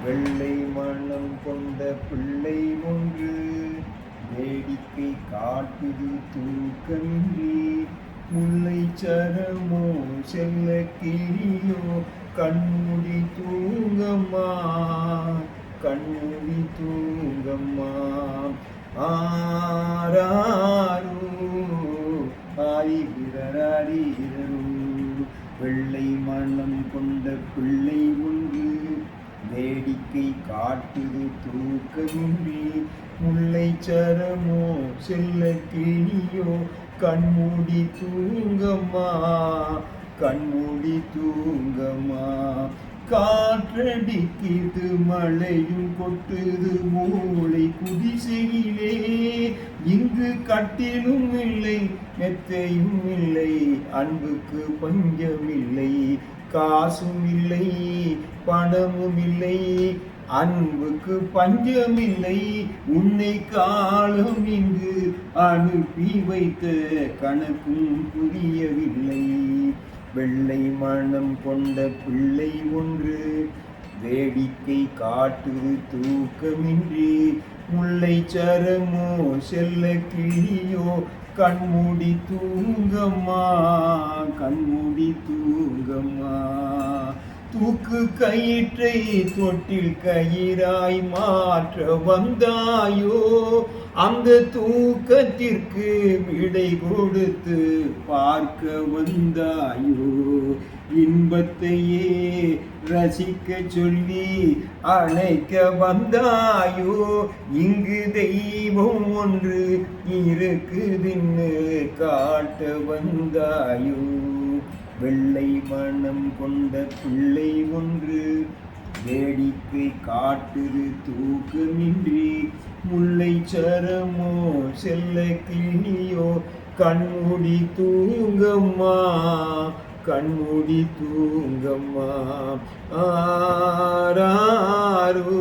வெள்ளை மனம் கொண்ட பிள்ளை ஒன்று வேடிக்கை காட்டுது தூக்கமின்றி. முல்லை சரமோ செல்ல கிளியோ கண்மூடி தூங்கம்மா, கண்மூடி தூங்கம்மா. ஆராரோ ஆரிரராரிரோ. வெள்ளை மனம் கொண்ட பிள்ளை ஒன்று வேடிக்கை காட்டுது தூக்கமின்றி. முல்லை சரமோ செல்ல கிளியோ கண்மூடி தூங்கம்மா, கண்மூடி தூங்கம்மா. காற்றடிக்குது மழையும் கொட்டுது மூளை குடிசையிலே. இங்கு கட்டிலும் இல்லை மெத்தையும் இல்லை, அன்புக்கு பஞ்சமில்லை. காசும் இல்லை பணமும் இல்லை, அன்புக்கு பஞ்சமில்லை. உன்னை காலம் இங்கு அனுப்பி வைத்த கணக்கும் புரியவில்லை. வெள்ளை மனம் கொண்ட பிள்ளை ஒன்று வேடிக்கை காட்டுது தூக்கமின்றி. முல்லை சரமோ செல்ல கிளியோ கண்மூடி தூங்கம்மா, கண்மூடி தூங்கம்மா. தூக்கு கயிற்றை தொட்டில் கயிறாய் மாற்ற வந்தாயோ, அந்த தூக்கத்திற்கு விடை கொடுத்து பார்க்க வந்தாயோ. இன்பத்தையே ரசிக்க சொல்லி அழைக்க வந்தாயோ, இங்கு தெய்வம் ஒன்று இருக்குதுன்னு காட்ட வந்தாயோ. வெள்ளை மனம் கொண்ட பிள்ளை ஒன்று வேடிக்கை காட்டுது தூக்கமின்றி. முல்லை சரமோ செல்ல கிளியோ கண்மூடி தூங்கம்மா, கண்மூடி தூங்கம்மா. ஆராரோ